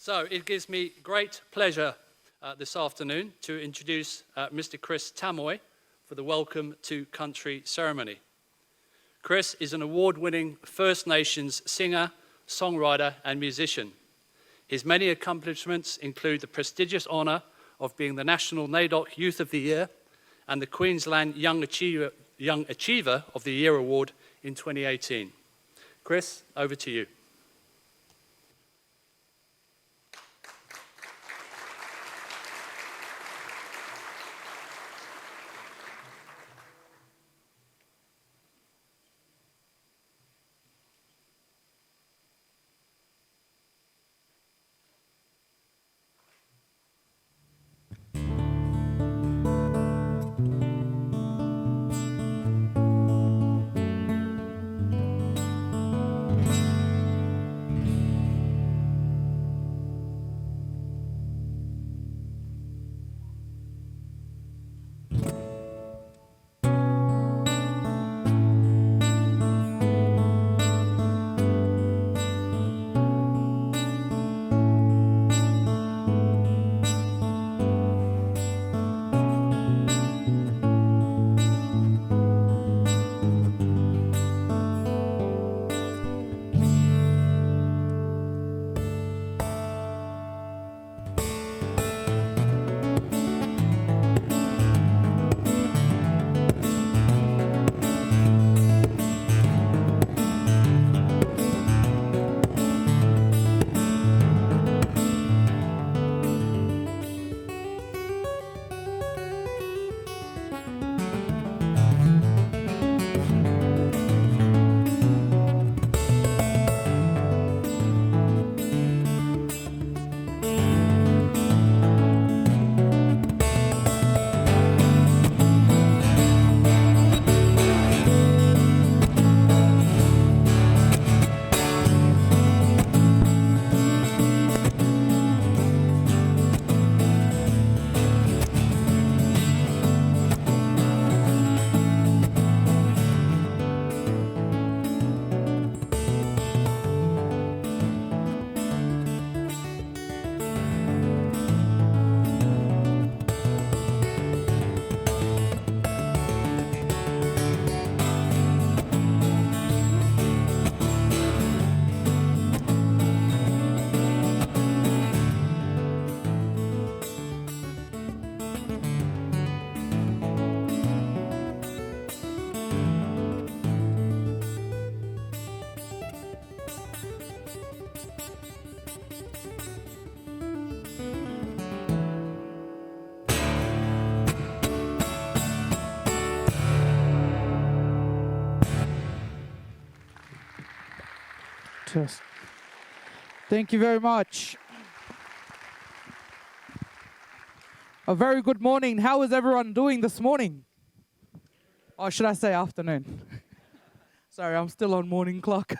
So it gives me great pleasure this afternoon to introduce Mr. Chris Tamoy for the Welcome to Country ceremony. Chris is an award-winning First Nations singer, songwriter and musician. His many accomplishments include the prestigious honour of being the National NAIDOC Youth of the Year and the Queensland Young Achiever of the Year Award in 2018. Chris, over to you. Thank you very much. A very good morning. How is everyone doing this morning? Or should I say afternoon? Sorry, I'm still on morning clock.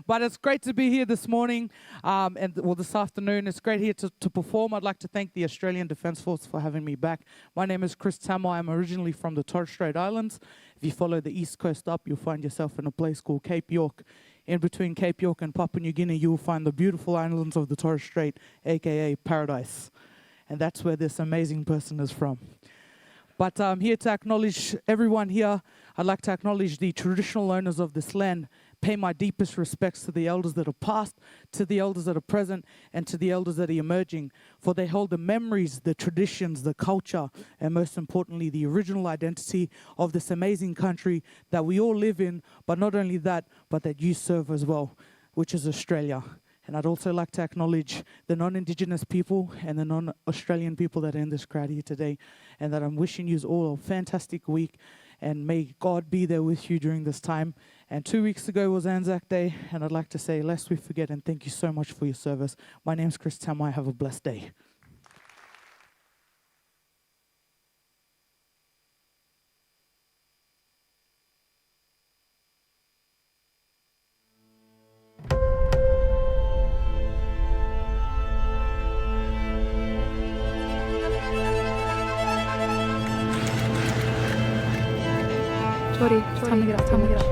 But it's great to be here this morning this afternoon. It's great here to perform. I'd like to thank the Australian Defence Force for having me back. My name is Chris Tamoy. I'm originally from the Torres Strait Islands. If you follow the east coast up, you'll find yourself in a place called Cape York. In between Cape York and Papua New Guinea, you will find the beautiful islands of the Torres Strait, aka Paradise. And that's where this amazing person is from. But I'm here to acknowledge everyone here. I'd like to acknowledge the traditional owners of this land, pay my deepest respects to the elders that are past, to the elders that are present, and to the elders that are emerging, for they hold the memories, the traditions, the culture, and most importantly, the original identity of this amazing country that we all live in, but not only that, but that you serve as well, which is Australia. And I'd also like to acknowledge the non-Indigenous people and the non-Australian people that are in this crowd here today, and that I'm wishing you all a fantastic week, and may God be there with you during this time. And 2 weeks ago was Anzac Day, and I'd like to say, lest we forget, and thank you so much for your service. My name's Chris Tamoy. Have a blessed day. Tori, time to get up, time to get up.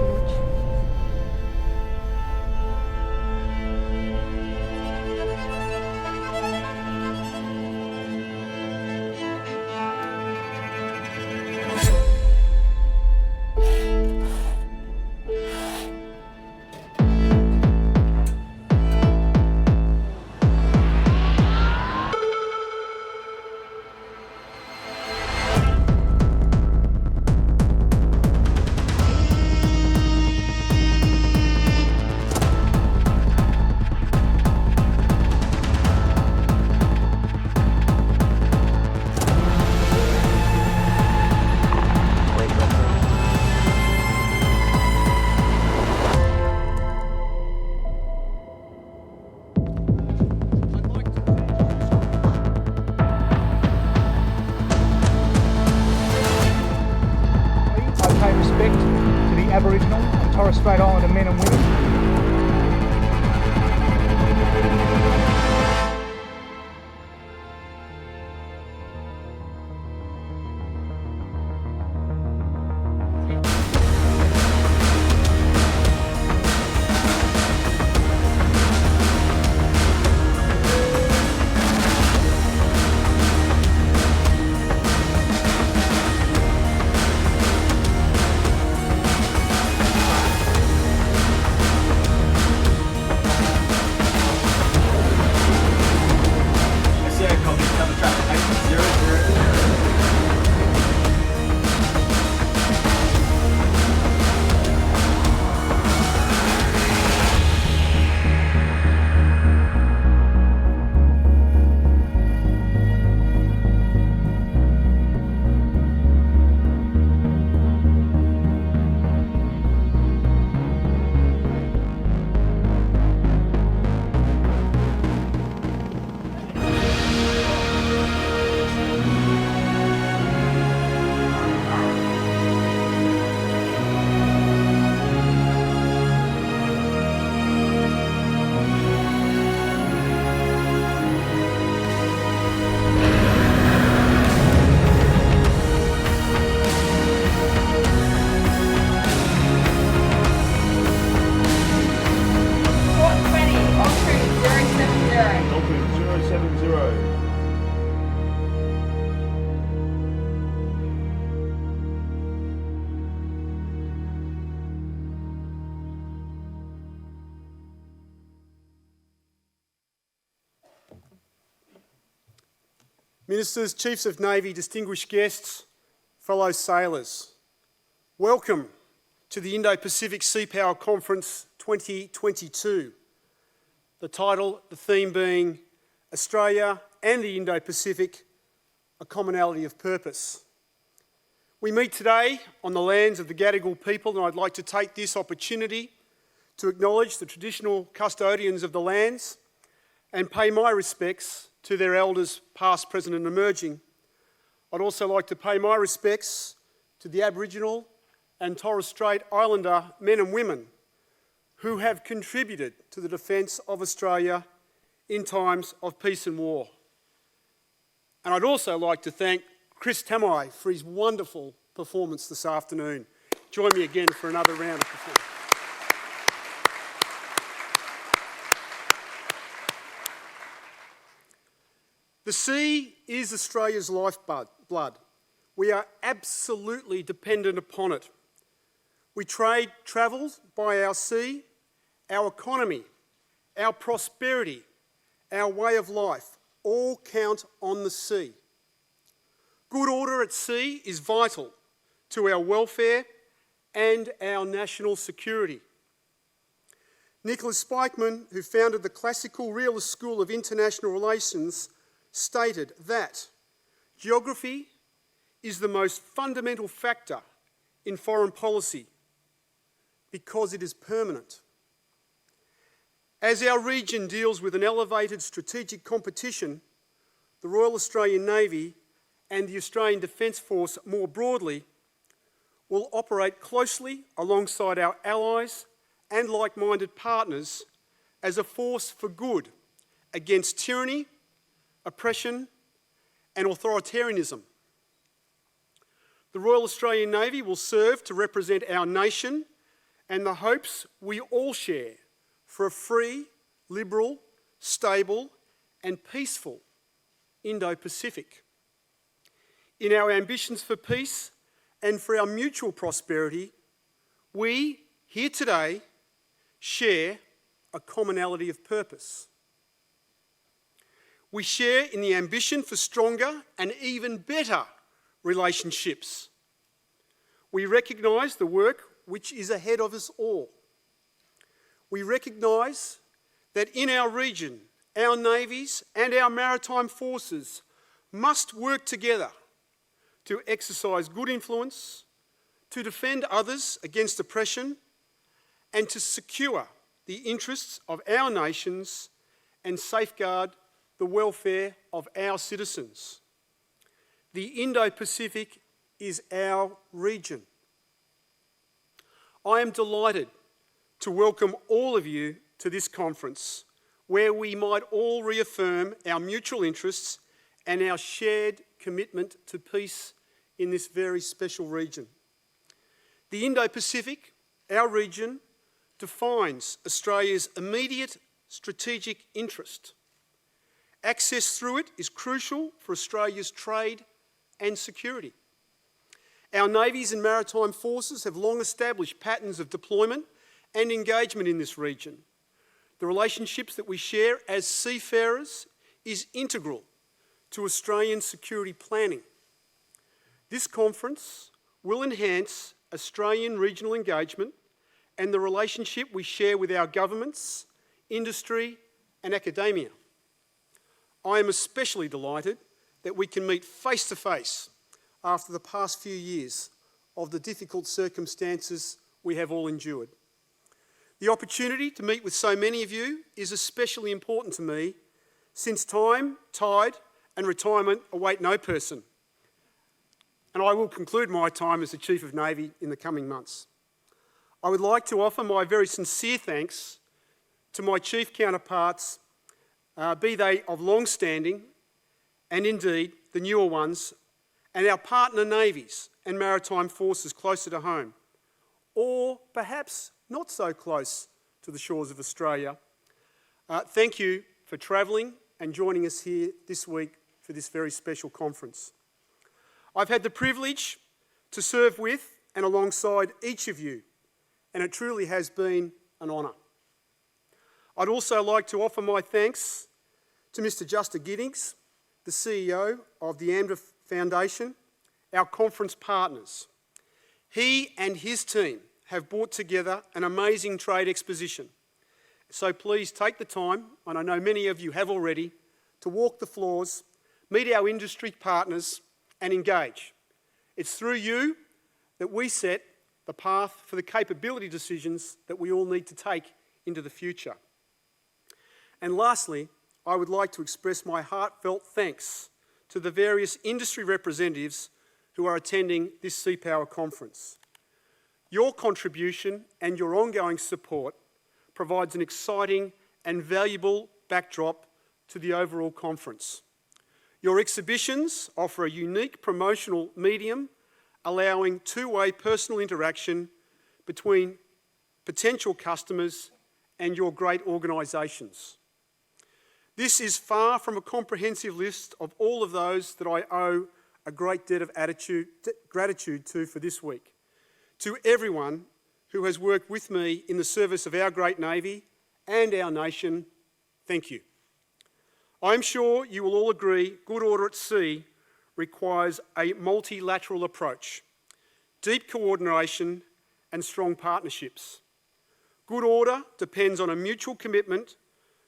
Aboriginal and Torres Strait Islander men and women. Ministers, Chiefs of Navy, distinguished guests, fellow sailors, welcome to the Indo-Pacific Sea Power Conference 2022. The title, the theme being Australia and the Indo-Pacific, a commonality of purpose. We meet today on the lands of the Gadigal people, and I'd like to take this opportunity to acknowledge the traditional custodians of the lands and pay my respects to their elders past, present and emerging. I'd also like to pay my respects to the Aboriginal and Torres Strait Islander men and women who have contributed to the defence of Australia in times of peace and war. And I'd also like to thank Chris Tamoy for his wonderful performance this afternoon. Join me again for another round of performance. The sea is Australia's lifeblood. We are absolutely dependent upon it. We trade travel by our sea, our economy, our prosperity, our way of life, all count on the sea. Good order at sea is vital to our welfare and our national security. Nicholas Spikeman, who founded the classical realist school of international relations, stated that geography is the most fundamental factor in foreign policy because it is permanent. As our region deals with an elevated strategic competition, the Royal Australian Navy and the Australian Defence Force more broadly will operate closely alongside our allies and like-minded partners as a force for good against tyranny, oppression and authoritarianism. The Royal Australian Navy will serve to represent our nation and the hopes we all share for a free, liberal, stable and peaceful Indo-Pacific. In our ambitions for peace and for our mutual prosperity, we, here today, share a commonality of purpose. We share in the ambition for stronger and even better relationships. We recognise the work which is ahead of us all. We recognise that in our region, our navies and our maritime forces must work together to exercise good influence, to defend others against oppression, and to secure the interests of our nations and safeguard the welfare of our citizens. The Indo-Pacific is our region. I am delighted to welcome all of you to this conference, where we might all reaffirm our mutual interests and our shared commitment to peace in this very special region. The Indo-Pacific, our region, defines Australia's immediate strategic interest. Access through it is crucial for Australia's trade and security. Our navies and maritime forces have long established patterns of deployment and engagement in this region. The relationships that we share as seafarers is integral to Australian security planning. This conference will enhance Australian regional engagement and the relationship we share with our governments, industry and academia. I am especially delighted that we can meet face to face after the past few years of the difficult circumstances we have all endured. The opportunity to meet with so many of you is especially important to me, since time, tide and retirement await no person. And I will conclude my time as the Chief of Navy in the coming months. I would like to offer my very sincere thanks to my chief counterparts, be they of long standing and indeed the newer ones, and our partner navies and maritime forces closer to home, or perhaps not so close to the shores of Australia. Thank you for travelling and joining us here this week for this very special conference. I've had the privilege to serve with and alongside each of you, and it truly has been an honour. I'd also like to offer my thanks to Mr. Justin Giddings, the CEO of the AMDA Foundation, our conference partners. He and his team have brought together an amazing trade exposition. So please take the time, and I know many of you have already, to walk the floors, meet our industry partners and engage. It's through you that we set the path for the capability decisions that we all need to take into the future. And lastly, I would like to express my heartfelt thanks to the various industry representatives who are attending this Sea Power conference. Your contribution and your ongoing support provides an exciting and valuable backdrop to the overall conference. Your exhibitions offer a unique promotional medium, allowing two-way personal interaction between potential customers and your great organisations. This is far from a comprehensive list of all of those that I owe a great debt of gratitude to for this week. To everyone who has worked with me in the service of our great Navy and our nation, thank you. I'm sure you will all agree good order at sea requires a multilateral approach, deep coordination and strong partnerships. Good order depends on a mutual commitment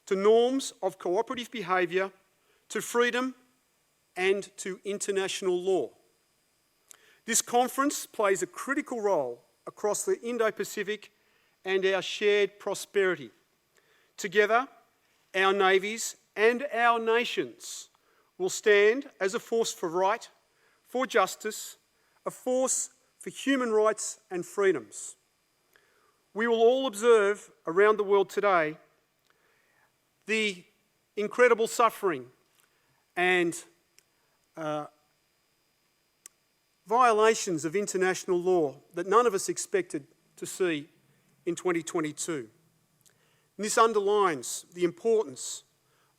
to norms of cooperative behaviour, to freedom and to international law. This conference plays a critical role across the Indo-Pacific and our shared prosperity. Together, our navies and our nations will stand as a force for right, for justice, a force for human rights and freedoms. We will all observe around the world today the incredible suffering and violations of international law that none of us expected to see in 2022. And this underlines the importance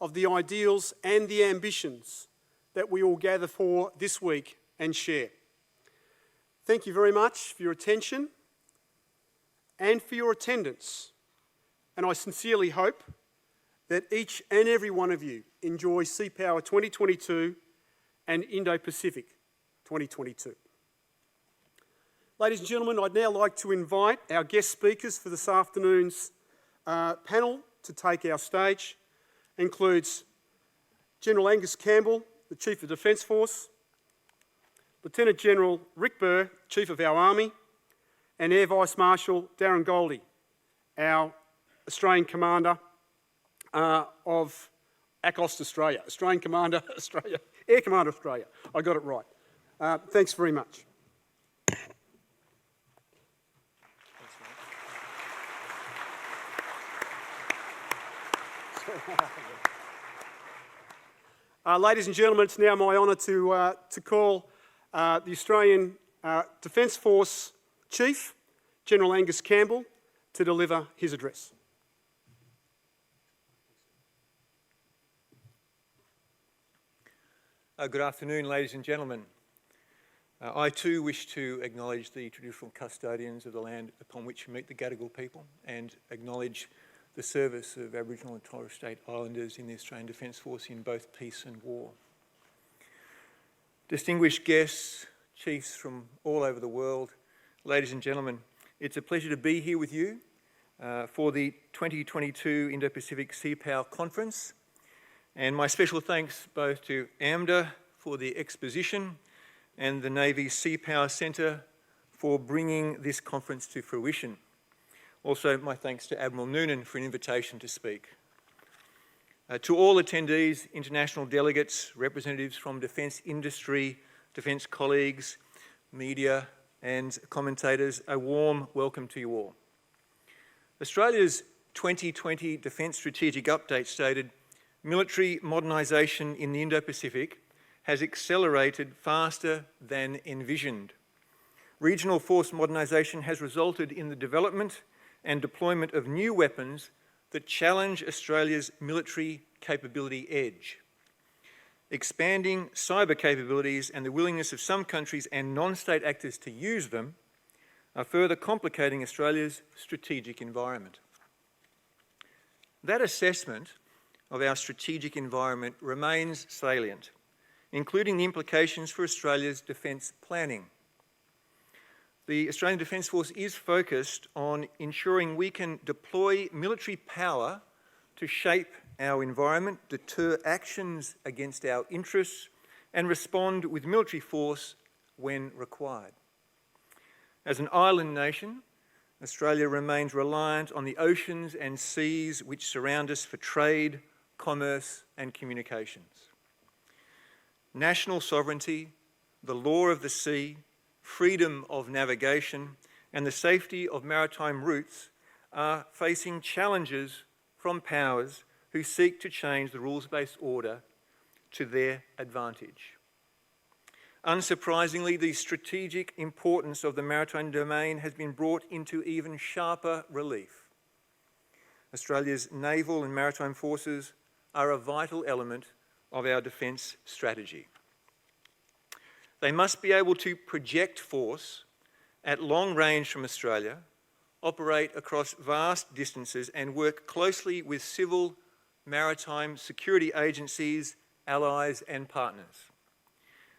of the ideals and the ambitions that we all gather for this week and share. Thank you very much for your attention and for your attendance. And I sincerely hope that each and every one of you enjoy Sea Power 2022 and Indo-Pacific 2022. Ladies and gentlemen, I'd now like to invite our guest speakers for this afternoon's panel to take our stage. It includes General Angus Campbell, the Chief of Defence Force, Lieutenant General Rick Burr, Chief of our Army, and Air Vice-Marshal Darren Goldie, our Australian Commander of AUKUS Australia. Australian Commander Australia, Air Commander Australia. I got it right. Thanks very much. Thanks, Ladies and gentlemen, it's now my honour to call the Australian Defence Force Chief, General Angus Campbell, to deliver his address. Good afternoon, ladies and gentlemen. I too wish to acknowledge the traditional custodians of the land upon which we meet the Gadigal people and acknowledge the service of Aboriginal and Torres Strait Islanders in the Australian Defence Force in both peace and war. Distinguished guests, chiefs from all over the world, ladies and gentlemen, it's a pleasure to be here with you for the 2022 Indo-Pacific Sea Power Conference. And my special thanks both to AMDA for the exposition and the Navy Sea Power Centre for bringing this conference to fruition. Also, my thanks to Admiral Noonan for an invitation to speak. To all attendees, international delegates, representatives from defence industry, defence colleagues, media and commentators, a warm welcome to you all. Australia's 2020 Defence Strategic Update stated, military modernisation in the Indo-Pacific has accelerated faster than envisioned. Regional force modernisation has resulted in the development and deployment of new weapons that challenge Australia's military capability edge. Expanding cyber capabilities and the willingness of some countries and non-state actors to use them are further complicating Australia's strategic environment. That assessment of our strategic environment remains salient, including the implications for Australia's defence planning. The Australian Defence Force is focused on ensuring we can deploy military power to shape our environment, deter actions against our interests, and respond with military force when required. As an island nation, Australia remains reliant on the oceans and seas which surround us for trade, commerce and communications. National sovereignty, the law of the sea, freedom of navigation and the safety of maritime routes are facing challenges from powers who seek to change the rules-based order to their advantage. Unsurprisingly, the strategic importance of the maritime domain has been brought into even sharper relief. Australia's naval and maritime forces are a vital element of our defence strategy. They must be able to project force at long range from Australia, operate across vast distances and work closely with civil maritime security agencies, allies and partners.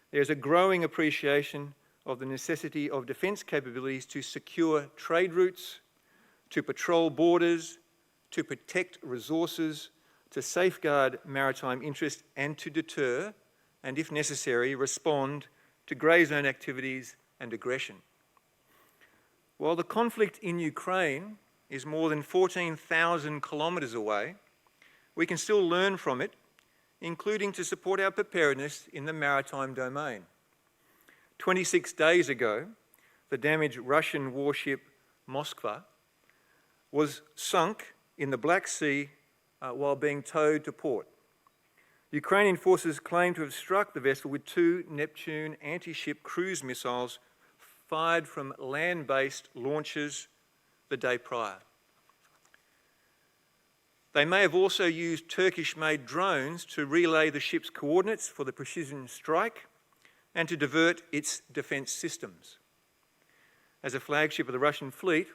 There is a growing appreciation of the necessity of defence capabilities to secure trade routes, to patrol borders, to protect resources, to safeguard maritime interests and to deter, and if necessary, respond to grey zone activities and aggression. While the conflict in Ukraine is more than 14,000 kilometres away, we can still learn from it, including to support our preparedness in the maritime domain. 26 days ago, the damaged Russian warship Moskva was sunk in the Black Sea while being towed to port. Ukrainian forces claim to have struck the vessel with 2 Neptune anti-ship cruise missiles fired from land-based launches the day prior. They may have also used Turkish-made drones to relay the ship's coordinates for the precision strike and to divert its defence systems. As a flagship of the Russian fleet,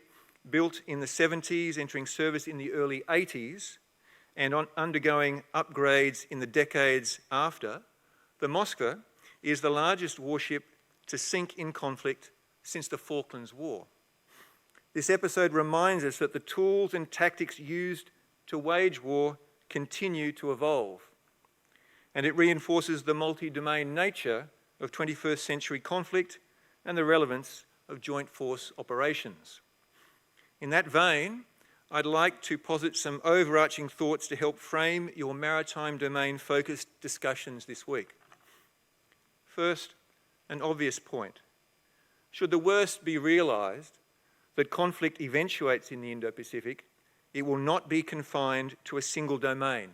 built in the 70s, entering service in the early 80s, and undergoing upgrades in the decades after, the Moskva is the largest warship to sink in conflict since the Falklands War. This episode reminds us that the tools and tactics used to wage war continue to evolve, and it reinforces the multi-domain nature of 21st century conflict and the relevance of joint force operations. In that vein, I'd like to posit some overarching thoughts to help frame your maritime domain-focused discussions this week. First, an obvious point. Should the worst be realised, that conflict eventuates in the Indo-Pacific, it will not be confined to a single domain.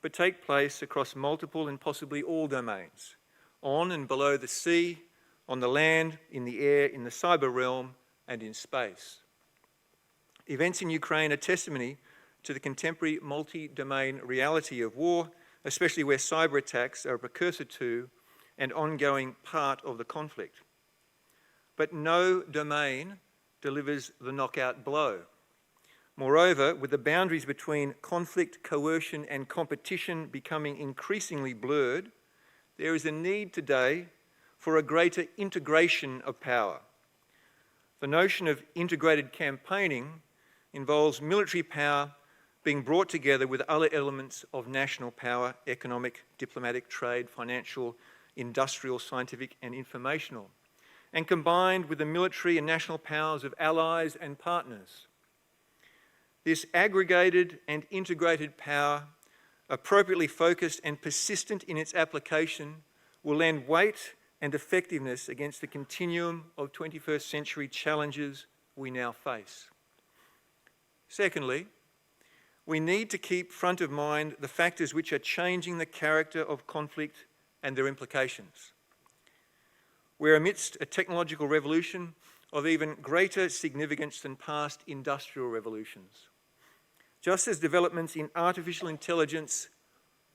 but take place across multiple and possibly all domains, on and below the sea, on the land, in the air, in the cyber realm, and in space. Events in Ukraine are testimony to the contemporary multi-domain reality of war, especially where cyber attacks are a precursor to and ongoing part of the conflict. But no domain delivers the knockout blow. Moreover, with the boundaries between conflict, coercion, and competition becoming increasingly blurred, there is a need today for a greater integration of power. The notion of integrated campaigning involves military power being brought together with other elements of national power, economic, diplomatic, trade, financial, industrial, scientific, and informational, and combined with the military and national powers of allies and partners. This aggregated and integrated power, appropriately focused and persistent in its application, will lend weight and effectiveness against the continuum of 21st century challenges we now face. Secondly, we need to keep front of mind the factors which are changing the character of conflict and their implications. We're amidst a technological revolution of even greater significance than past industrial revolutions. Just as developments in artificial intelligence,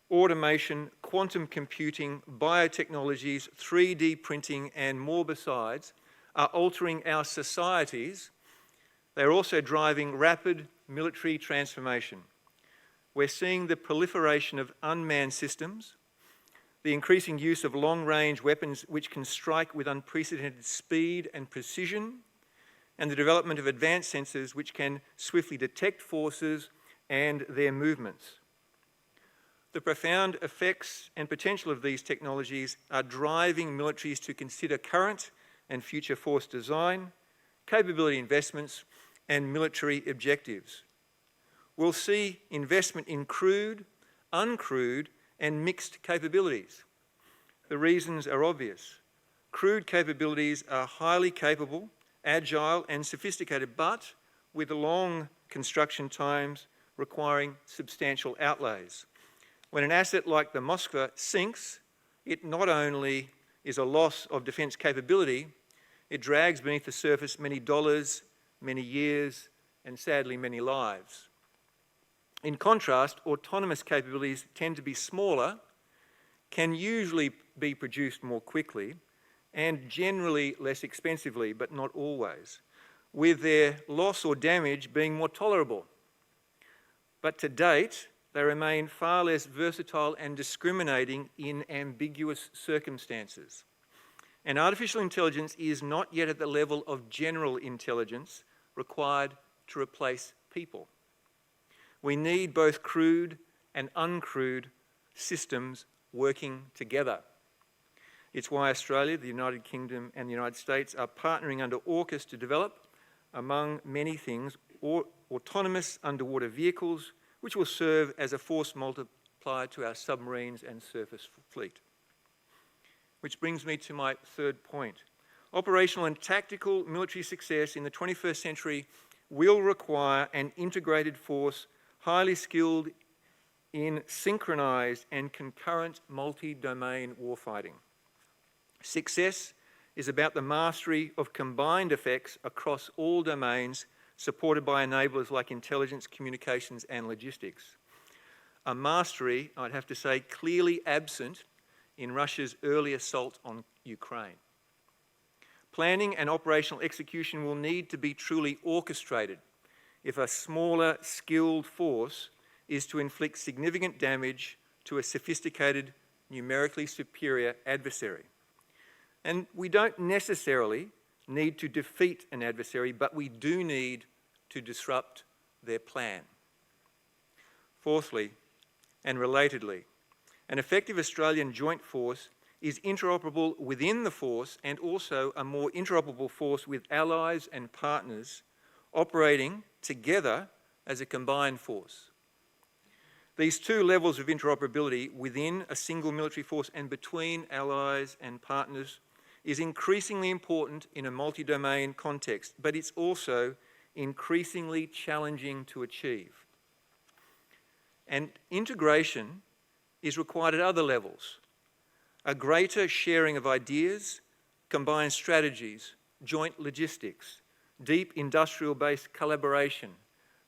automation, quantum computing, biotechnologies, 3D printing, and more besides are altering our societies, they're also driving rapid military transformation. We're seeing the proliferation of unmanned systems, the increasing use of long-range weapons which can strike with unprecedented speed and precision, and the development of advanced sensors which can swiftly detect forces and their movements. The profound effects and potential of these technologies are driving militaries to consider current and future force design, capability investments, and military objectives. We'll see investment in crewed, uncrewed, and mixed capabilities. The reasons are obvious. Crewed capabilities are highly capable, agile, and sophisticated, but with long construction times requiring substantial outlays. When an asset like the Moskva sinks, it not only is a loss of defence capability, it drags beneath the surface many dollars, many years, and sadly many lives. In contrast, autonomous capabilities tend to be smaller, can usually be produced more quickly, and generally less expensively, but not always, with their loss or damage being more tolerable. But to date, they remain far less versatile and discriminating in ambiguous circumstances. And artificial intelligence is not yet at the level of general intelligence required to replace people. We need both crewed and uncrewed systems working together. It's why Australia, the United Kingdom, and the United States are partnering under AUKUS to develop, among many things, autonomous underwater vehicles, which will serve as a force multiplier to our submarines and surface fleet. Which brings me to my third point. Operational and tactical military success in the 21st century will require an integrated force, highly skilled in synchronised and concurrent multi-domain warfighting. Success is about the mastery of combined effects across all domains, supported by enablers like intelligence, communications, and logistics. A mastery, I'd have to say, clearly absent in Russia's early assault on Ukraine. Planning and operational execution will need to be truly orchestrated if a smaller, skilled force is to inflict significant damage to a sophisticated, numerically superior adversary. And we don't necessarily need to defeat an adversary, but we do need to disrupt their plan. Fourthly, and relatedly, an effective Australian joint force is interoperable within the force and also a more interoperable force with allies and partners operating together as a combined force. These two levels of interoperability within a single military force and between allies and partners is increasingly important in a multi-domain context, but it's also increasingly challenging to achieve. And integration is required at other levels. A greater sharing of ideas, combined strategies, joint logistics, deep industrial-based collaboration,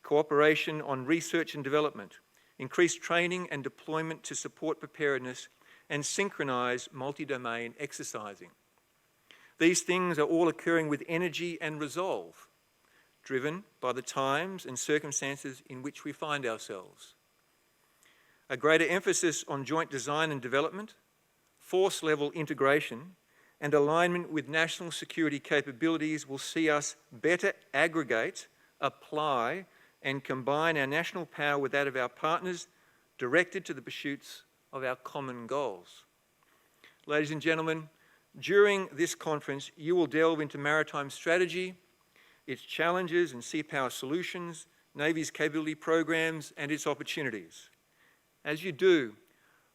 cooperation on research and development, increased training and deployment to support preparedness, and synchronised multi-domain exercising. These things are all occurring with energy and resolve, driven by the times and circumstances in which we find ourselves. A greater emphasis on joint design and development, force-level integration, and alignment with national security capabilities will see us better aggregate, apply, and combine our national power with that of our partners, directed to the pursuits of our common goals. Ladies and gentlemen, during this conference, you will delve into maritime strategy, its challenges and sea power solutions, Navy's capability programs, and its opportunities. As you do,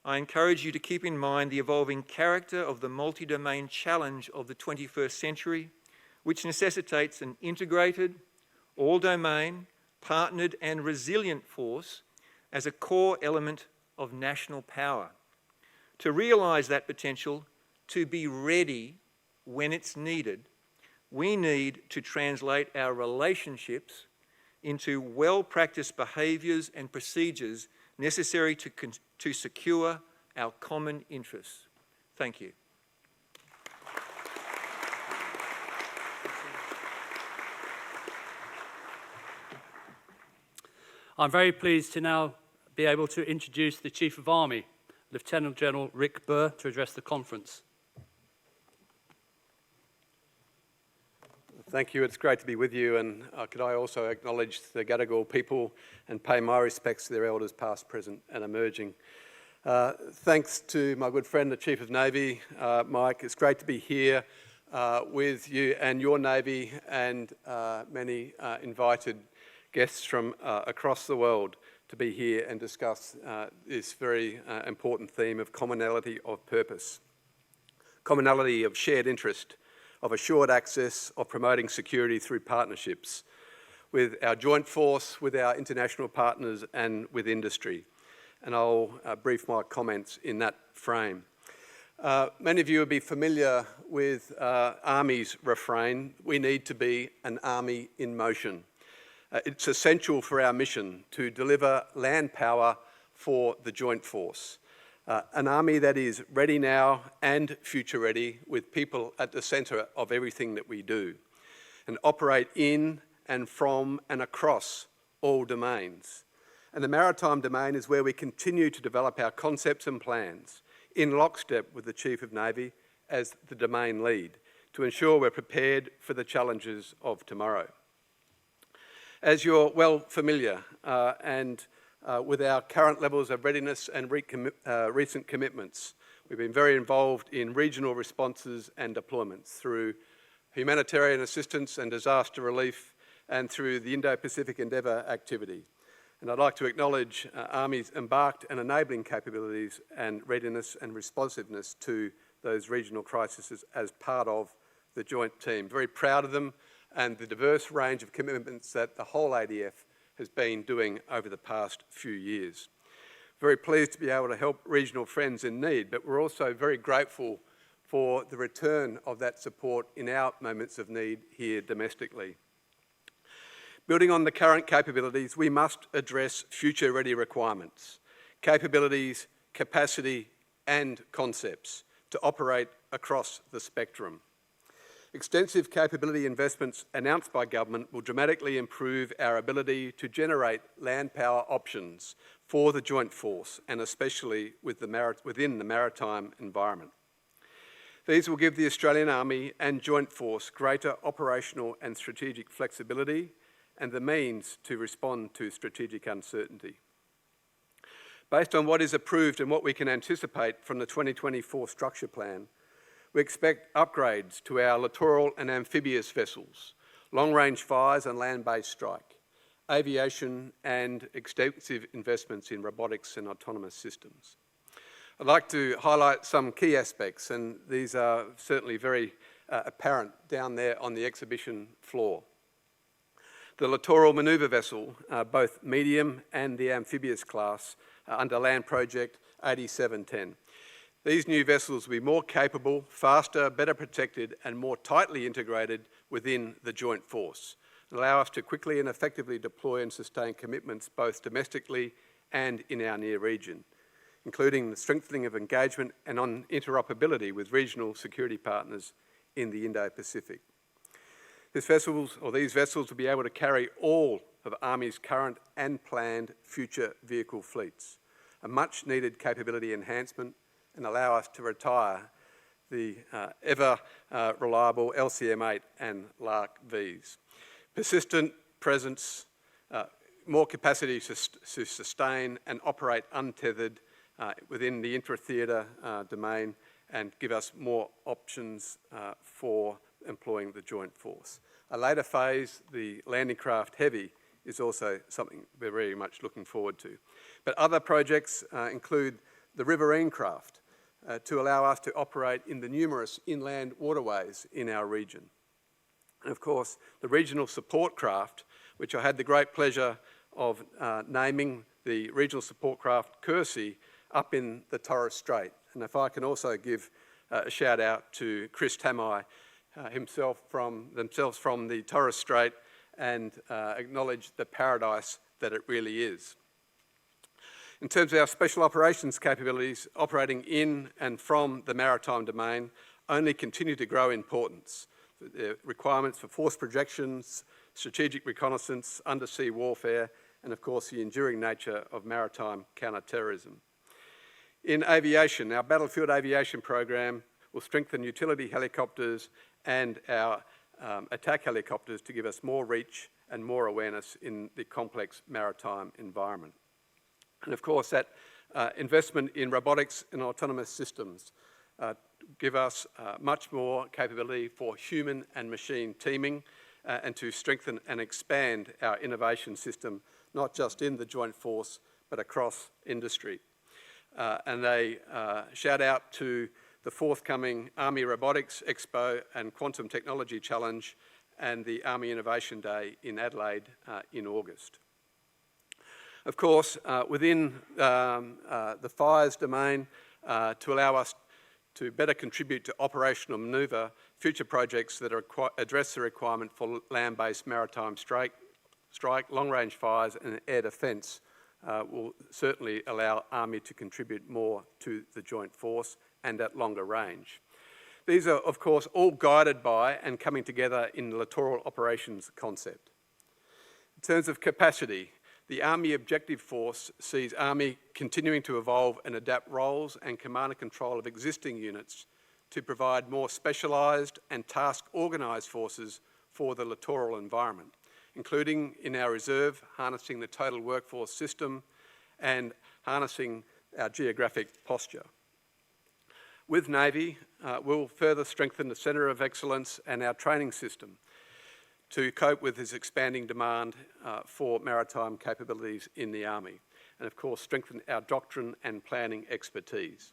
I encourage you to keep in mind the evolving character of the multi-domain challenge of the 21st century, which necessitates an integrated, all-domain, partnered and resilient force as a core element of national power. To realise that potential, to be ready when it's needed, we need to translate our relationships into well-practiced behaviours and procedures necessary to secure our common interests. Thank you. I'm very pleased to now be able to introduce the Chief of Army, Lieutenant General Rick Burr, to address the conference. Thank you. It's great to be with you, and could I also acknowledge the Gadigal people and pay my respects to their elders past, present and emerging. Thanks to my good friend, the Chief of Navy, Mike. It's great to be here with you and your Navy and many invited guests from across the world to be here and discuss this very important theme of commonality of purpose. Commonality of shared interest, of assured access, of promoting security through partnerships with our joint force, with our international partners and with industry. And I'll brief my comments in that frame. Many of you will be familiar with Army's refrain, "We need to be an army in motion." It's essential for our mission to deliver land power for the joint force. An army that is ready now and future ready, with people at the centre of everything that we do, and operate in and from and across all domains. And the maritime domain is where we continue to develop our concepts and plans in lockstep with the Chief of Navy as the domain lead to ensure we're prepared for the challenges of tomorrow. As you're well familiar with our current levels of readiness and recent commitments, we've been very involved in regional responses and deployments through humanitarian assistance and disaster relief and through the Indo-Pacific Endeavour activity. And I'd like to acknowledge Army's embarked and enabling capabilities and readiness and responsiveness to those regional crises as part of the joint team. Very proud of them and the diverse range of commitments that the whole ADF has been doing over the past few years. Very pleased to be able to help regional friends in need, but we're also very grateful for the return of that support in our moments of need here domestically. Building on the current capabilities, we must address future-ready requirements, capabilities, capacity and concepts to operate across the spectrum. Extensive capability investments announced by government will dramatically improve our ability to generate land power options for the joint force and especially within the maritime environment. These will give the Australian Army and joint force greater operational and strategic flexibility and the means to respond to strategic uncertainty. Based on what is approved and what we can anticipate from the 2024 structure plan, we expect upgrades to our littoral and amphibious vessels, long-range fires and land-based strike, aviation and extensive investments in robotics and autonomous systems. I'd like to highlight some key aspects, and these are certainly very apparent down there on the exhibition floor. The littoral manoeuvre vessel, both medium and the amphibious class under land project, 8710. These new vessels will be more capable, faster, better protected and more tightly integrated within the joint force, and allow us to quickly and effectively deploy and sustain commitments both domestically and in our near region, including the strengthening of engagement and on interoperability with regional security partners in the Indo-Pacific. These vessels will be able to carry all of Army's current and planned future vehicle fleets, a much needed capability enhancement, and allow us to retire the ever reliable LCM-8 and LARC-Vs. Persistent presence, more capacity to sustain and operate untethered within the intra-theatre domain, and give us more options for employing the joint force. A later phase, the landing craft heavy, is also something we're very much looking forward to. But other projects include the riverine craft, to allow us to operate in the numerous inland waterways in our region. And of course, the regional support craft, which I had the great pleasure of naming the regional support craft Kersey up in the Torres Strait. And if I can also give a shout out to Chris Tamoy, themselves from the Torres Strait, and acknowledge the paradise that it really is. In terms of our special operations capabilities, operating in and from the maritime domain only continue to grow in importance. The requirements for force projections, strategic reconnaissance, undersea warfare, and of course the enduring nature of maritime counter-terrorism. In aviation, our battlefield aviation program will strengthen utility helicopters and our attack helicopters to give us more reach and more awareness in the complex maritime environment. And of course, that investment in robotics and autonomous systems give us much more capability for human and machine teaming and to strengthen and expand our innovation system, not just in the joint force, but across industry. And a shout out to the forthcoming Army Robotics Expo and Quantum Technology Challenge and the Army Innovation Day in Adelaide in August. Of course, within the fires domain, to allow us to better contribute to operational manoeuvre, future projects that address the requirement for land-based maritime strike, long-range fires and air defence will certainly allow Army to contribute more to the joint force and at longer range. These are, of course, all guided by and coming together in the littoral operations concept. In terms of capacity, the Army Objective Force sees Army continuing to evolve and adapt roles and command and control of existing units to provide more specialised and task-organised forces for the littoral environment, including in our reserve, harnessing the total workforce system and harnessing our geographic posture. With Navy, we'll further strengthen the Centre of Excellence and our training system to cope with this expanding demand for maritime capabilities in the Army, and of course strengthen our doctrine and planning expertise.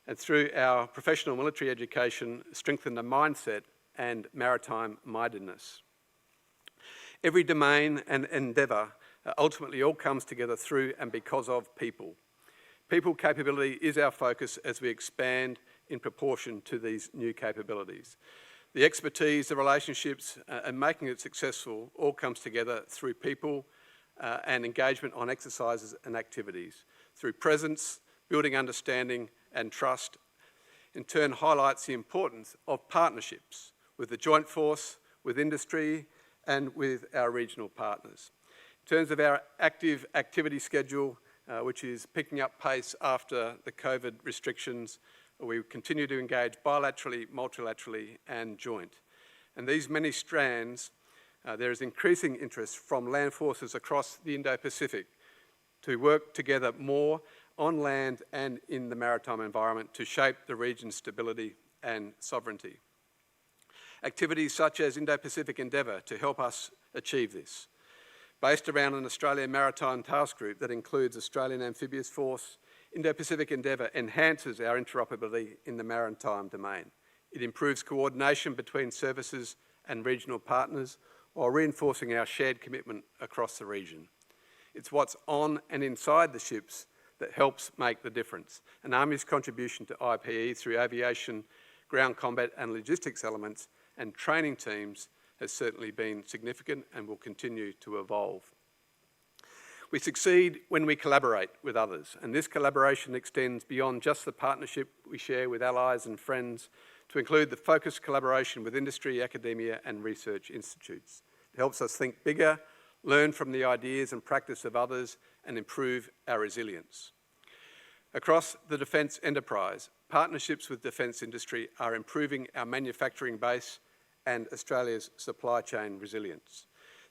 And through our professional military education, strengthen the mindset and maritime mindedness. Every domain and endeavour ultimately all comes together through and because of people. People capability is our focus as we expand in proportion to these new capabilities. The expertise, the relationships, and making it successful all comes together through people and engagement on exercises and activities, through presence, building understanding and trust. In turn, highlights the importance of partnerships with the joint force, with industry, and with our regional partners. In terms of our active activity schedule, which is picking up pace after the COVID restrictions, we continue to engage bilaterally, multilaterally, and joint. And these many strands, there is increasing interest from land forces across the Indo-Pacific to work together more on land and in the maritime environment to shape the region's stability and sovereignty. Activities such as Indo-Pacific Endeavour to help us achieve this, based around an Australian Maritime Task Group that includes Australian Amphibious Force, Indo-Pacific Endeavour enhances our interoperability in the maritime domain. It improves coordination between services and regional partners while reinforcing our shared commitment across the region. It's what's on and inside the ships that helps make the difference. An Army's contribution to IPE through aviation, ground combat and logistics elements and training teams has certainly been significant and will continue to evolve. We succeed when we collaborate with others, and this collaboration extends beyond just the partnership we share with allies and friends to include the focused collaboration with industry, academia and research institutes. It helps us think bigger, learn from the ideas and practice of others and improve our resilience. Across the defence enterprise, partnerships with defence industry are improving our manufacturing base and Australia's supply chain resilience.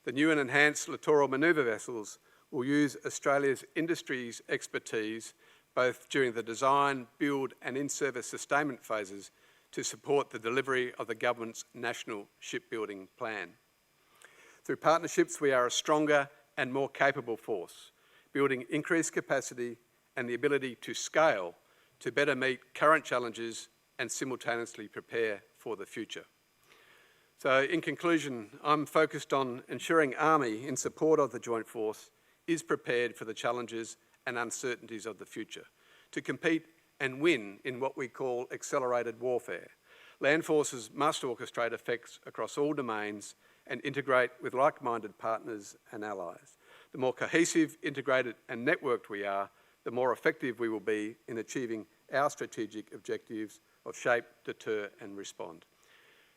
The new and enhanced littoral manoeuvre vessels will use Australia's industry's expertise both during the design, build and in-service sustainment phases to support the delivery of the government's national shipbuilding plan. Through partnerships, we are a stronger and more capable force, building increased capacity and the ability to scale to better meet current challenges and simultaneously prepare for the future. So in conclusion, I'm focused on ensuring Army, in support of the Joint Force, is prepared for the challenges and uncertainties of the future, to compete and win in what we call accelerated warfare. Land forces must orchestrate effects across all domains and integrate with like-minded partners and allies. The more cohesive, integrated and networked we are, the more effective we will be in achieving our strategic objectives of shape, deter and respond.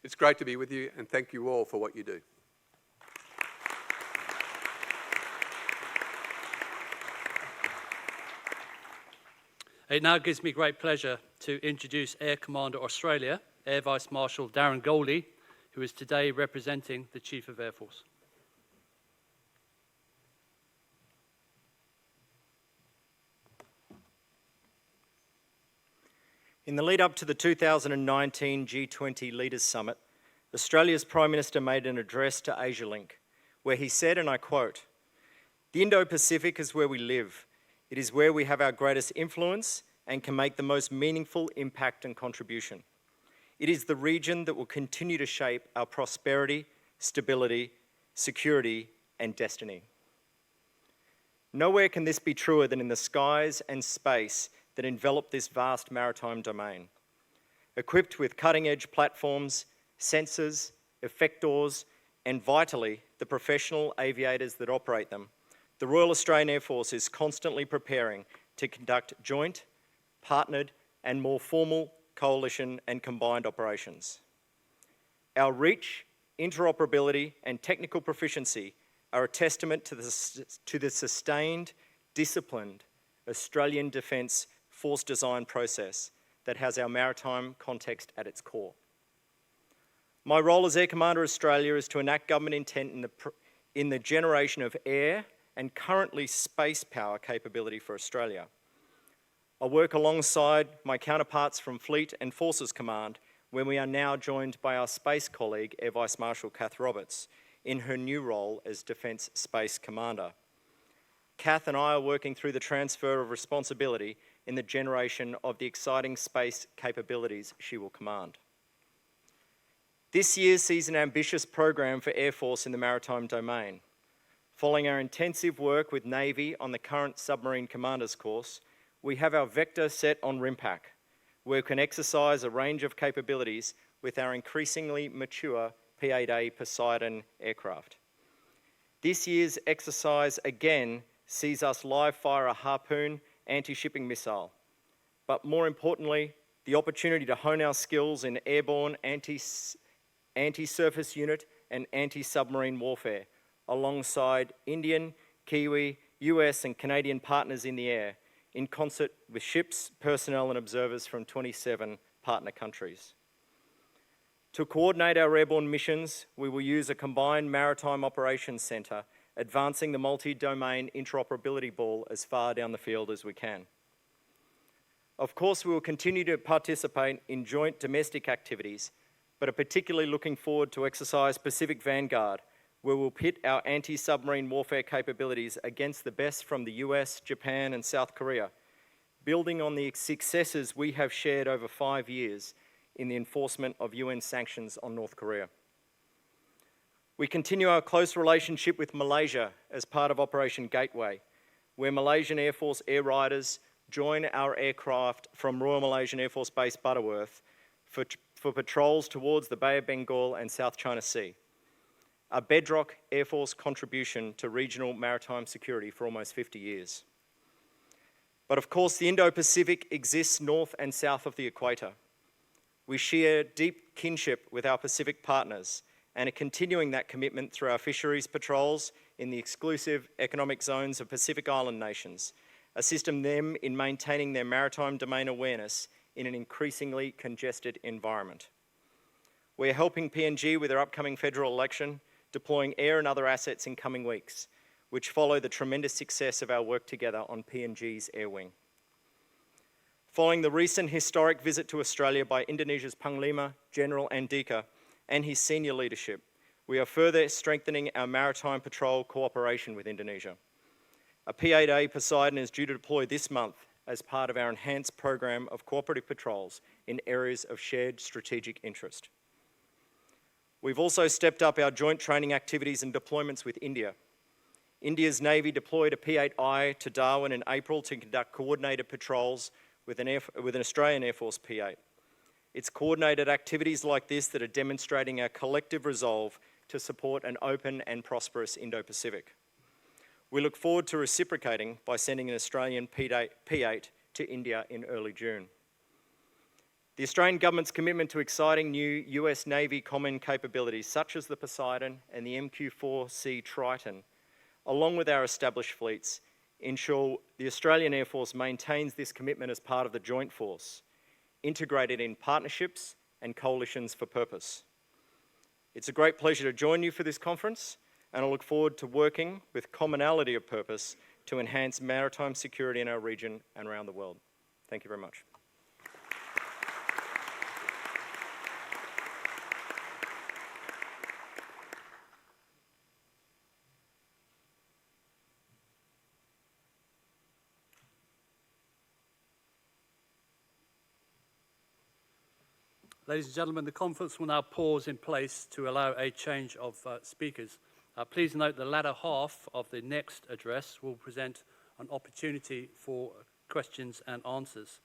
It's great to be with you and thank you all for what you do. It now gives me great pleasure to introduce Air Commander Australia, Air Vice-Marshal Darren Goldie, who is today representing the Chief of Air Force. In the lead up to the 2019 G20 Leaders Summit, Australia's Prime Minister made an address to AsiaLink, where he said, and I quote, "The Indo-Pacific is where we live. It is where we have our greatest influence and can make the most meaningful impact and contribution. It is the region that will continue to shape our prosperity, stability, security, and destiny." Nowhere can this be truer than in the skies and space that envelop this vast maritime domain. Equipped with cutting-edge platforms, sensors, effectors, and vitally, the professional aviators that operate them, the Royal Australian Air Force is constantly preparing to conduct joint, partnered, and more formal coalition and combined operations. Our reach, interoperability, and technical proficiency are a testament to the sustained, disciplined Australian Defence Force design process that has our maritime context at its core. My role as Air Commander Australia is to enact government intent in the generation of air and currently space power capability for Australia. I work alongside my counterparts from Fleet and Forces Command, where we are now joined by our space colleague, Air Vice-Marshal Kath Roberts, in her new role as Defence Space Commander. Kath and I are working through the transfer of responsibility in the generation of the exciting space capabilities she will command. This year sees an ambitious program for Air Force in the maritime domain. Following our intensive work with Navy on the current submarine commander's course, we have our vector set on RIMPAC, where we can exercise a range of capabilities with our increasingly mature P-8A Poseidon aircraft. This year's exercise again sees us live fire a Harpoon anti-shipping missile, but more importantly, the opportunity to hone our skills in airborne anti-surface unit and anti-submarine warfare, alongside Indian, Kiwi, US and Canadian partners in the air, in concert with ships, personnel and observers from 27 partner countries. To coordinate our airborne missions, we will use a combined maritime operations centre, advancing the multi-domain interoperability ball as far down the field as we can. Of course, we will continue to participate in joint domestic activities, but are particularly looking forward to exercise Pacific Vanguard, where we'll pit our anti-submarine warfare capabilities against the best from the US, Japan and South Korea, building on the successes we have shared over 5 years in the enforcement of UN sanctions on North Korea. We continue our close relationship with Malaysia as part of Operation Gateway, where Malaysian Air Force Air Riders join our aircraft from Royal Malaysian Air Force Base Butterworth for patrols towards the Bay of Bengal and South China Sea, a bedrock Air Force contribution to regional maritime security for almost 50 years. But of course, the Indo-Pacific exists north and south of the equator. We share deep kinship with our Pacific partners and are continuing that commitment through our fisheries patrols in the exclusive economic zones of Pacific Island nations, assisting them in maintaining their maritime domain awareness in an increasingly congested environment. We're helping PNG with their upcoming federal election, deploying air and other assets in coming weeks, which follow the tremendous success of our work together on PNG's air wing. Following the recent historic visit to Australia by Indonesia's Panglima General Andika and his senior leadership, we are further strengthening our maritime patrol cooperation with Indonesia. A P-8A Poseidon is due to deploy this month as part of our enhanced program of cooperative patrols in areas of shared strategic interest. We've also stepped up our joint training activities and deployments with India. India's Navy deployed a P-8I to Darwin in April to conduct coordinated patrols with an Australian Air Force P-8. It's coordinated activities like this that are demonstrating our collective resolve to support an open and prosperous Indo-Pacific. We look forward to reciprocating by sending an Australian P-8 to India in early June. The Australian government's commitment to exciting new US Navy common capabilities such as the Poseidon and the MQ-4C Triton, along with our established fleets, ensure the Australian Air Force maintains this commitment as part of the joint force, integrated in partnerships and coalitions for purpose. It's a great pleasure to join you for this conference, and I look forward to working with commonality of purpose to enhance maritime security in our region and around the world. Thank you very much. Ladies and gentlemen, the conference will now pause in place to allow a change of speakers. Please note the latter half of the next address will present an opportunity for questions and answers.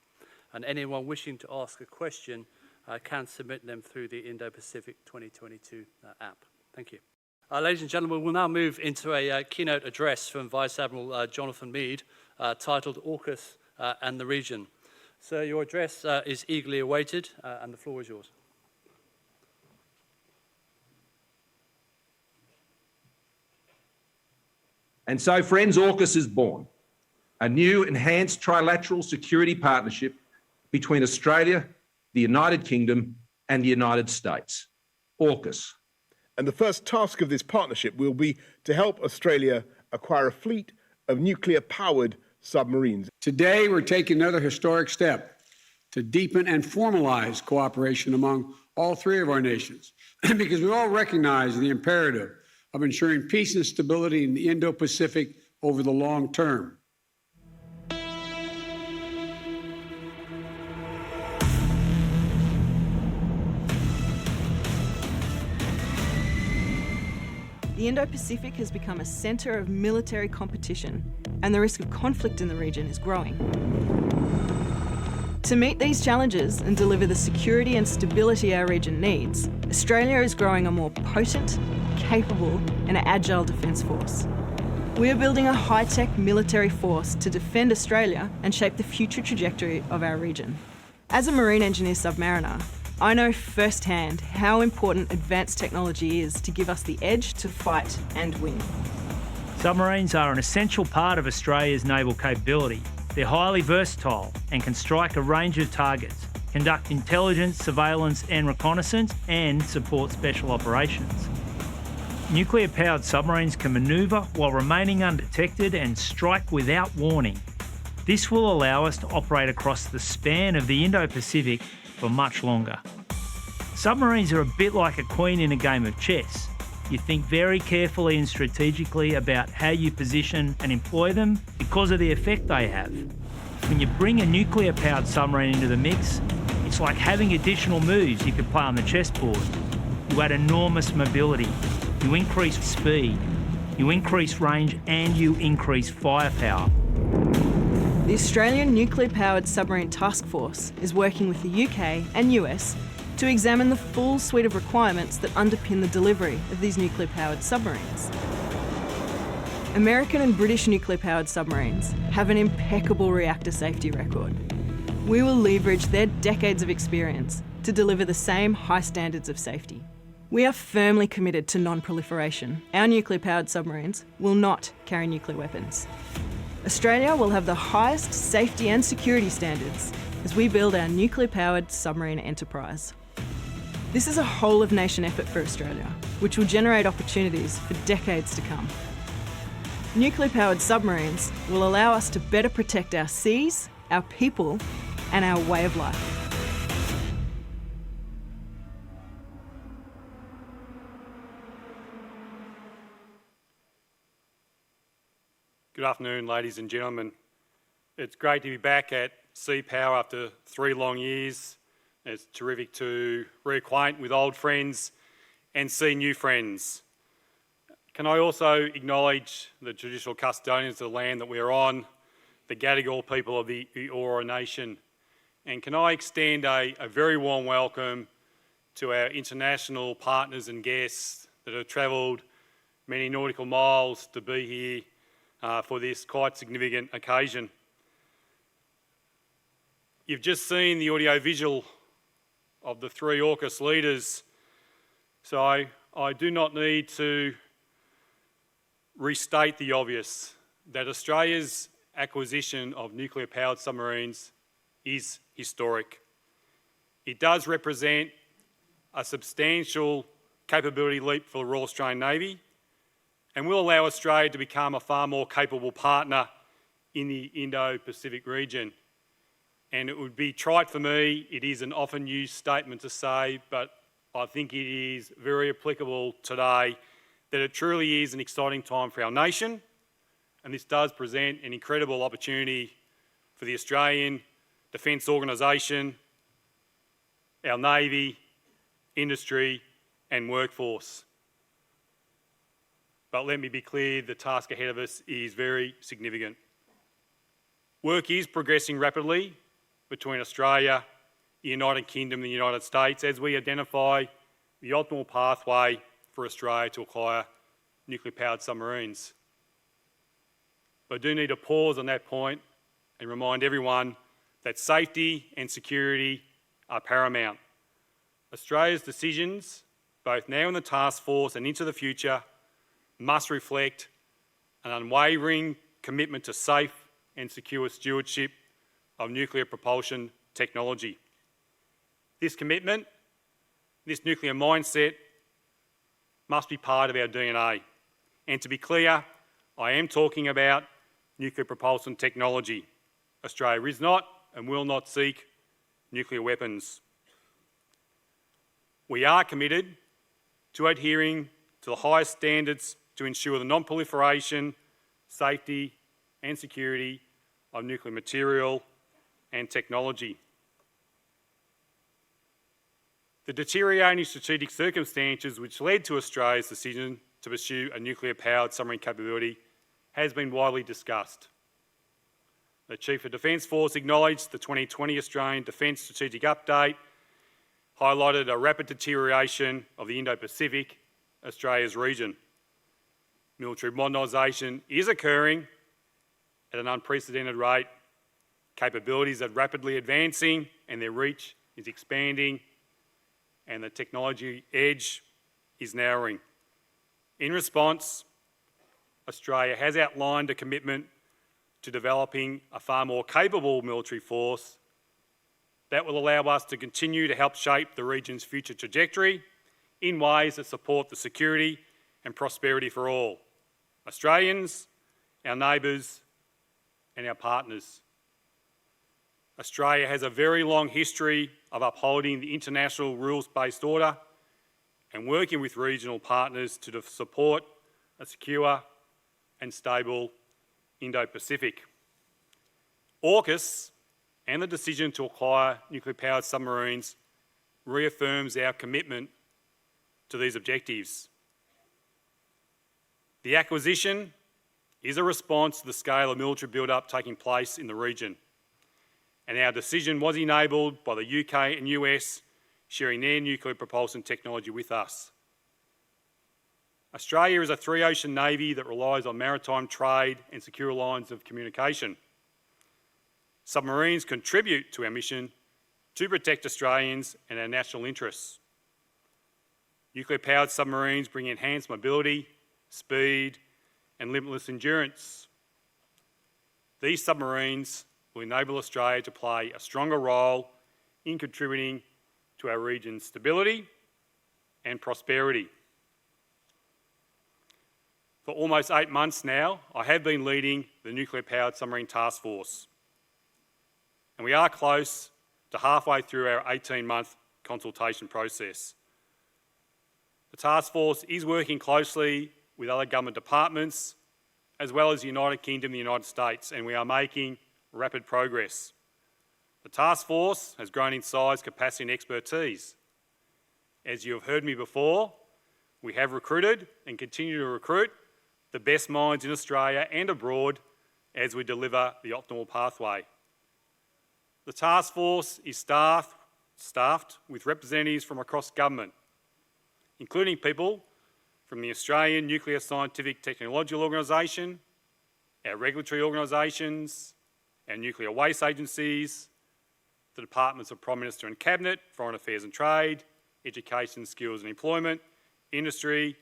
And anyone wishing to ask a question can submit them through the Indo-Pacific 2022 app. Thank you. Ladies and gentlemen, we'll now move into a keynote address from Vice-Admiral Jonathan Mead titled AUKUS and the Region. Sir, your address is eagerly awaited, and the floor is yours. And so, friends, AUKUS is born, a new enhanced trilateral security partnership between Australia, the United Kingdom, and the United States. AUKUS. And the first task of this partnership will be to help Australia acquire a fleet of nuclear-powered submarines. Today, we're taking another historic step to deepen and formalize cooperation among all three of our nations, because we all recognize the imperative of ensuring peace and stability in the Indo-Pacific over the long term. The Indo-Pacific has become a centre of military competition, and the risk of conflict in the region is growing. To meet these challenges and deliver the security and stability our region needs, Australia is growing a more potent, capable, and agile defence force. We are building a high-tech military force to defend Australia and shape the future trajectory of our region. As a marine engineer submariner, I know firsthand how important advanced technology is to give us the edge to fight and win. Submarines are an essential part of Australia's naval capability. They're highly versatile and can strike a range of targets, conduct intelligence, surveillance and reconnaissance, and support special operations. Nuclear-powered submarines can manoeuvre while remaining undetected and strike without warning. This will allow us to operate across the span of the Indo-Pacific for much longer. Submarines are a bit like a queen in a game of chess. You think very carefully and strategically about how you position and employ them because of the effect they have. When you bring a nuclear-powered submarine into the mix, it's like having additional moves you could play on the chessboard. You add enormous mobility, you increase speed, you increase range and you increase firepower. The Australian Nuclear-Powered Submarine Taskforce is working with the UK and US to examine the full suite of requirements that underpin the delivery of these nuclear-powered submarines. American and British nuclear-powered submarines have an impeccable reactor safety record. We will leverage their decades of experience to deliver the same high standards of safety. We are firmly committed to non-proliferation. Our nuclear-powered submarines will not carry nuclear weapons. Australia will have the highest safety and security standards as we build our nuclear-powered submarine enterprise. This is a whole-of-nation effort for Australia, which will generate opportunities for decades to come. Nuclear-powered submarines will allow us to better protect our seas, our people, and our way of life. Good afternoon, ladies and gentlemen. It's great to be back at Sea Power after 3 long years. It's terrific to reacquaint with old friends and see new friends. Can I also acknowledge the traditional custodians of the land that we're on, the Gadigal people of the Eora Nation, and can I extend a very warm welcome to our international partners and guests that have travelled many nautical miles to be here for this quite significant occasion. You've just seen the audio-visual of the 3 AUKUS leaders, so I do not need to restate the obvious, that Australia's acquisition of nuclear-powered submarines is historic. It does represent a substantial capability leap for the Royal Australian Navy and will allow Australia to become a far more capable partner in the Indo-Pacific region. And it would be trite for me, it is an often used statement to say, but I think it is very applicable today, that it truly is an exciting time for our nation, and this does present an incredible opportunity for the Australian Defence Organisation, our Navy, industry and workforce. But let me be clear, the task ahead of us is very significant. Work is progressing rapidly between Australia, the United Kingdom and the United States as we identify the optimal pathway for Australia to acquire nuclear-powered submarines. But I do need to pause on that point and remind everyone that safety and security are paramount. Australia's decisions, both now in the task force and into the future, must reflect an unwavering commitment to safe and secure stewardship of nuclear propulsion technology. This commitment, this nuclear mindset, must be part of our DNA. And to be clear, I am talking about nuclear propulsion technology. Australia is not and will not seek nuclear weapons. We are committed to adhering to the highest standards to ensure the non-proliferation, safety and security of nuclear material and technology. The deteriorating strategic circumstances which led to Australia's decision to pursue a nuclear-powered submarine capability has been widely discussed. The Chief of Defence Force acknowledged the 2020 Australian Defence Strategic Update highlighted a rapid deterioration of the Indo-Pacific, Australia's region. Military modernisation is occurring at an unprecedented rate. Capabilities are rapidly advancing and their reach is expanding, and the technology edge is narrowing. In response, Australia has outlined a commitment to developing a far more capable military force that will allow us to continue to help shape the region's future trajectory in ways that support the security and prosperity for all Australians, our neighbours and our partners. Australia has a very long history of upholding the international rules-based order and working with regional partners to support a secure and stable Indo-Pacific. AUKUS and the decision to acquire nuclear-powered submarines reaffirms our commitment to these objectives. The acquisition is a response to the scale of military build-up taking place in the region, and our decision was enabled by the UK and US sharing their nuclear propulsion technology with us. Australia is a three-ocean navy that relies on maritime trade and secure lines of communication. Submarines contribute to our mission to protect Australians and our national interests. Nuclear-powered submarines bring enhanced mobility, speed, and limitless endurance. These submarines will enable Australia to play a stronger role in contributing to our region's stability and prosperity. For almost 8 months now, I have been leading the Nuclear-Powered Submarine Taskforce, and we are close to halfway through our 18-month consultation process. The Taskforce is working closely with other government departments, as well as the United Kingdom and the United States, and we are making rapid progress. The Taskforce has grown in size, capacity and expertise. As you have heard me before, we have recruited and continue to recruit the best minds in Australia and abroad as we deliver the optimal pathway. The Taskforce is staffed with representatives from across government, including people from the Australian Nuclear Scientific Technological Organisation, our regulatory organisations, our nuclear waste agencies, the Departments of Prime Minister and Cabinet, Foreign Affairs and Trade, Education, Skills and Employment, Industry,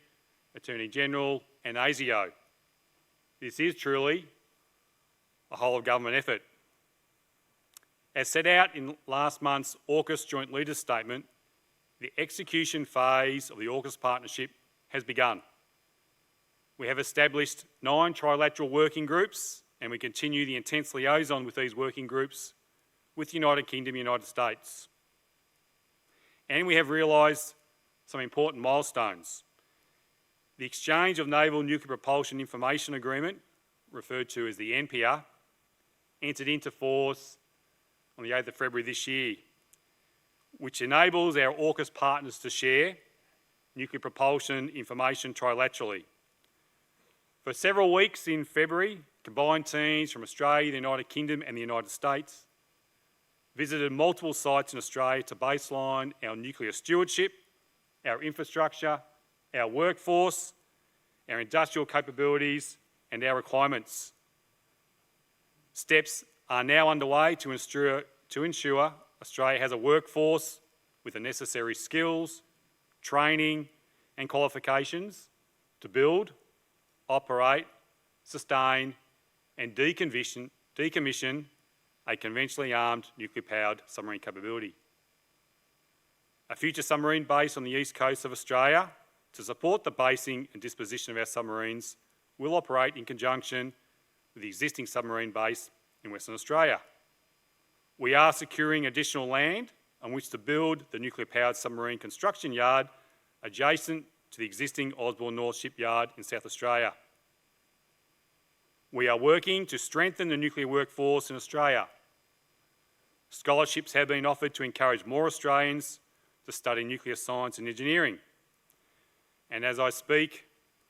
Attorney General and ASIO. This is truly a whole-of-government effort. As set out in last month's AUKUS Joint Leaders Statement, the execution phase of the AUKUS partnership has begun. We have established 9 trilateral working groups, and we continue the intense liaison with these working groups with the United Kingdom and the United States. And we have realised some important milestones. The exchange of Naval Nuclear Propulsion Information Agreement, referred to as the NPR, entered into force on the 8th of February this year, which enables our AUKUS partners to share nuclear propulsion information trilaterally. For several weeks in February, combined teams from Australia, the United Kingdom and the United States visited multiple sites in Australia to baseline our nuclear stewardship, our infrastructure, our workforce, our industrial capabilities and our requirements. Steps are now underway to ensure Australia has a workforce with the necessary skills, training and qualifications to build, operate, sustain and decommission a conventionally armed nuclear-powered submarine capability. A future submarine base on the east coast of Australia to support the basing and disposition of our submarines will operate in conjunction with the existing submarine base in Western Australia. We are securing additional land on which to build the nuclear-powered submarine construction yard adjacent to the existing Osborne North Shipyard in South Australia. We are working to strengthen the nuclear workforce in Australia. Scholarships have been offered to encourage more Australians to study nuclear science and engineering. And as I speak,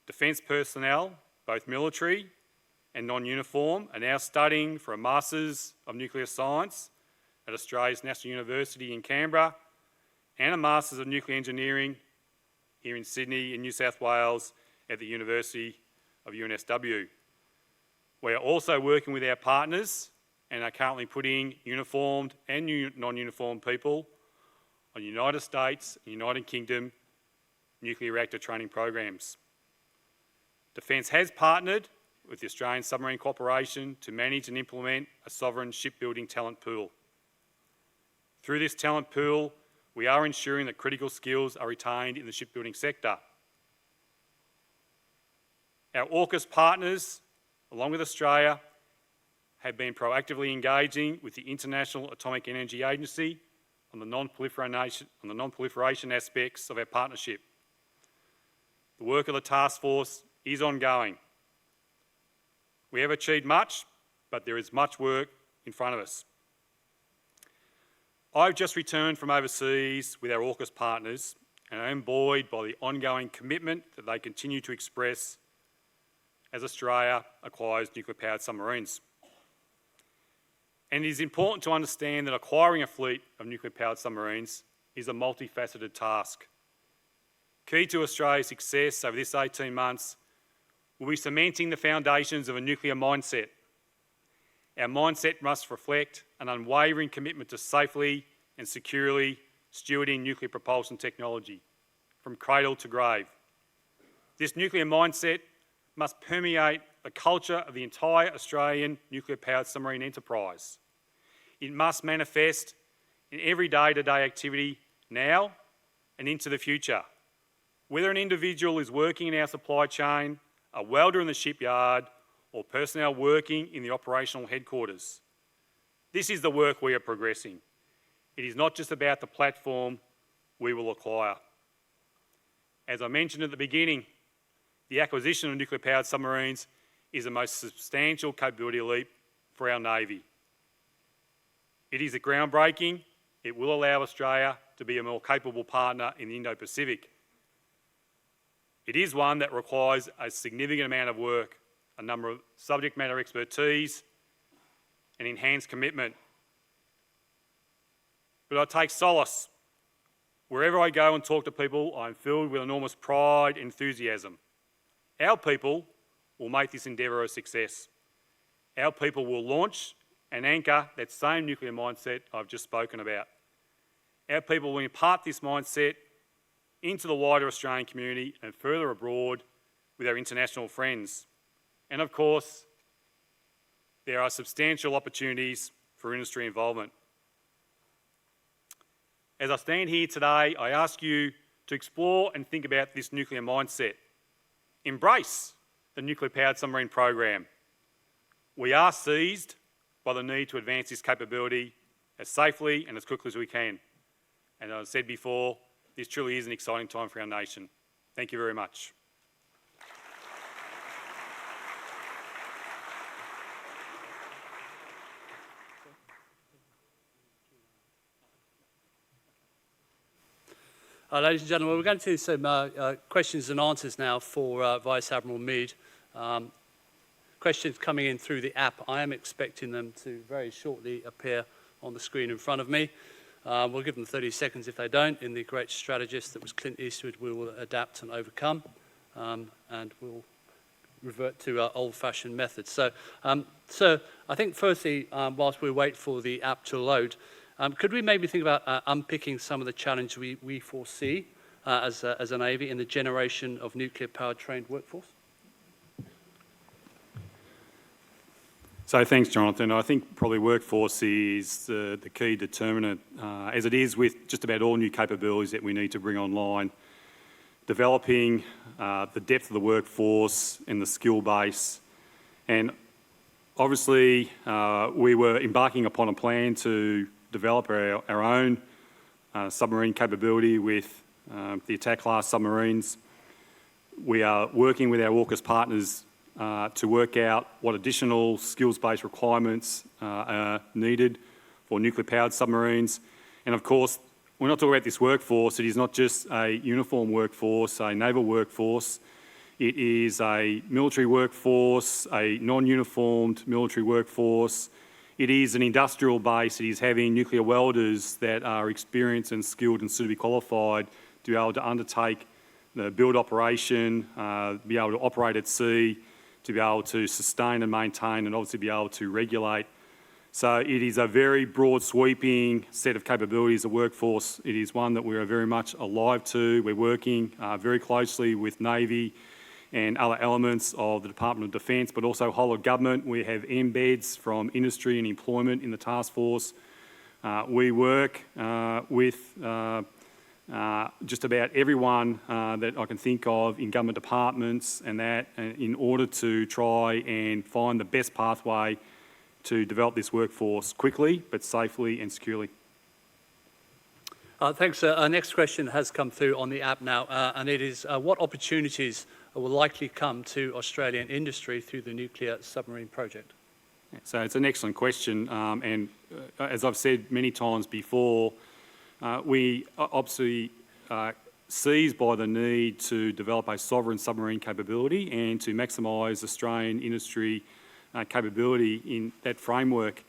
defence personnel, both military and non-uniform, are now studying for a Masters of Nuclear Science at Australia's National University in Canberra and a Masters of Nuclear Engineering here in Sydney in New South Wales at the University of UNSW. We are also working with our partners and are currently putting uniformed and non-uniformed people on United States and United Kingdom nuclear reactor training programs. Defence has partnered with the Australian Submarine Corporation to manage and implement a sovereign shipbuilding talent pool. Through this talent pool, we are ensuring that critical skills are retained in the shipbuilding sector. Our AUKUS partners, along with Australia, have been proactively engaging with the International Atomic Energy Agency on the non-proliferation aspects of our partnership. The work of the Taskforce is ongoing. We have achieved much, but there is much work in front of us. I've just returned from overseas with our AUKUS partners, and I am buoyed by the ongoing commitment that they continue to express as Australia acquires nuclear-powered submarines. And it is important to understand that acquiring a fleet of nuclear-powered submarines is a multifaceted task. Key to Australia's success over this 18 months will be cementing the foundations of a nuclear mindset. Our mindset must reflect an unwavering commitment to safely and securely stewarding nuclear propulsion technology from cradle to grave. This nuclear mindset must permeate the culture of the entire Australian nuclear-powered submarine enterprise. It must manifest in every day-to-day activity now and into the future. Whether an individual is working in our supply chain, a welder in the shipyard, or personnel working in the operational headquarters. This is the work we are progressing. It is not just about the platform we will acquire. As I mentioned at the beginning, the acquisition of nuclear-powered submarines is the most substantial capability leap for our Navy. It is groundbreaking. It will allow Australia to be a more capable partner in the Indo-Pacific. It is one that requires a significant amount of work, a number of subject matter expertise, and enhanced commitment. But I take solace. Wherever I go and talk to people, I'm filled with enormous pride and enthusiasm. Our people will make this endeavour a success. Our people will launch and anchor that same nuclear mindset I've just spoken about. Our people will impart this mindset into the wider Australian community and further abroad with our international friends. And of course, there are substantial opportunities for industry involvement. As I stand here today, I ask you to explore and think about this nuclear mindset. Embrace the nuclear-powered submarine program. We are seized by the need to advance this capability as safely and as quickly as we can. And as I said before, this truly is an exciting time for our nation. Thank you very much. Ladies and gentlemen, we're going to do some questions and answers now for Vice Admiral Mead. Questions coming in through the app. I am expecting them to very shortly appear on the screen in front of me. We'll give them 30 seconds if they don't. In the great strategist that was Clint Eastwood, we will adapt and overcome, and we'll revert to our old-fashioned methods. So I think firstly, whilst we wait for the app to load, could we maybe think about unpicking some of the challenges we foresee as a Navy in the generation of nuclear-powered trained workforce? So thanks, Jonathan. I think probably workforce is the key determinant, as it is with just about all new capabilities that we need to bring online. Developing the depth of the workforce and the skill base. And obviously, we were embarking upon a plan to develop our own submarine capability with the attack class submarines. We are working with our AUKUS partners to work out what additional skills-based requirements are needed for nuclear-powered submarines. And of course, we're not talking about this workforce. It is not just a uniform workforce, a naval workforce. It is a military workforce, a non-uniformed military workforce. It is an industrial base. It is having nuclear welders that are experienced and skilled and suitably qualified to be able to undertake the build operation, be able to operate at sea, to be able to sustain and maintain, and obviously be able to regulate. So it is a very broad sweeping set of capabilities, the workforce. It is one that we are very much alive to. We're working very closely with Navy and other elements of the Department of Defence, but also whole of government. We have embeds from industry and employment in the Taskforce. We work with just about everyone that I can think of in government departments and that in order to try and find the best pathway to develop this workforce quickly but safely and securely. Thanks. Our next question has come through on the app now, and it is what opportunities will likely come to Australian industry through the nuclear submarine project? So it's an excellent question, and as I've said many times before, we obviously seized by the need to develop a sovereign submarine capability and to maximise Australian industry capability in that framework.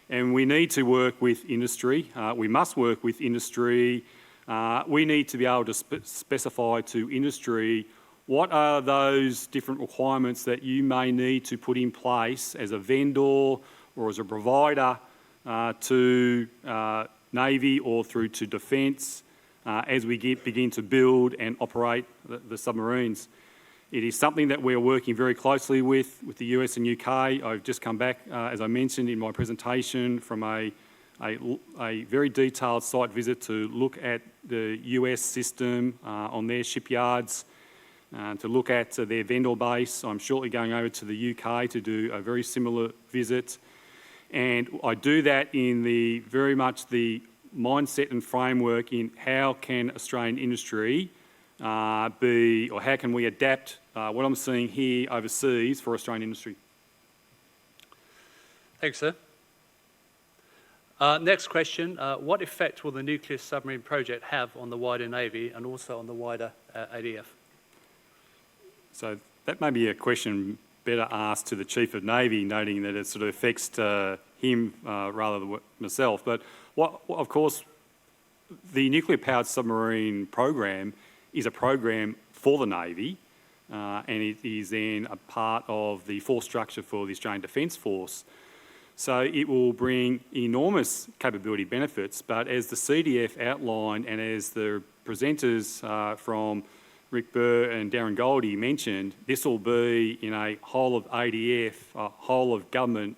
And we need to work with industry. We must work with industry. We need to be able to specify to industry what are those different requirements that you may need to put in place as a vendor or as a provider to Navy or through to Defence as we begin to build and operate the submarines. It is something that we are working very closely with the US and UK. I've just come back, as I mentioned in my presentation, from a very detailed site visit to look at the US system on their shipyards, to look at their vendor base. I'm shortly going over to the UK to do a very similar visit. And I do that in very much the mindset and framework in how can Australian industry or how can we adapt what I'm seeing here overseas for Australian industry. Thanks, sir. Next question. What effect will the nuclear submarine project have on the wider Navy and also on the wider ADF? So that may be a question better asked to the Chief of Navy, noting that it sort of affects him rather than myself. But of course, the nuclear-powered submarine program is a program for the Navy, and it is then a part of the force structure for the Australian Defence Force. So it will bring enormous capability benefits, but as the CDF outlined and as the presenters from Rick Burr and Darren Goldie mentioned, this will be in a whole of ADF, a whole of government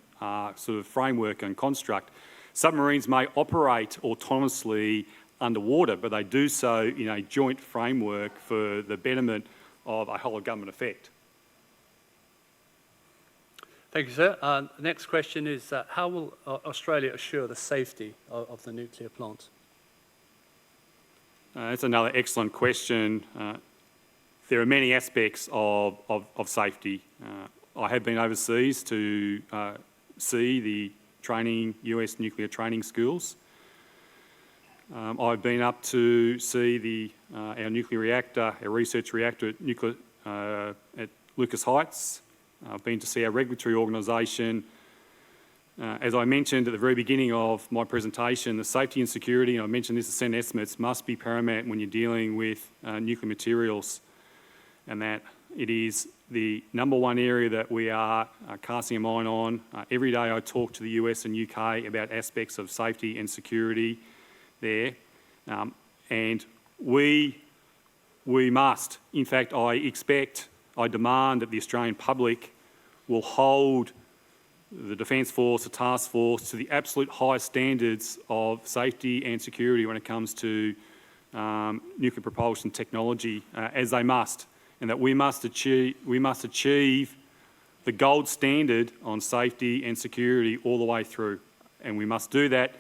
sort of framework and construct. Submarines may operate autonomously underwater, but they do so in a joint framework for the betterment of a whole of government effect. Thank you, sir. Next question is, how will Australia assure the safety of the nuclear plant? That's another excellent question. There are many aspects of safety. I have been overseas to see the US nuclear training schools. I've been up to see our nuclear reactor, our research reactor at Lucas Heights. I've been to see our regulatory organisation. As I mentioned at the very beginning of my presentation, the safety and security, and I mentioned this ascent estimates, must be paramount when you're dealing with nuclear materials, and that it is the number one area that we are casting a mind on. Every day I talk to the US and UK about aspects of safety and security there, and we must, in fact I demand that the Australian public will hold the Defence Force, the Taskforce, to the absolute highest standards of safety and security when it comes to nuclear propulsion technology, as they must, and that we must achieve the gold standard on safety and security all the way through, and we must do that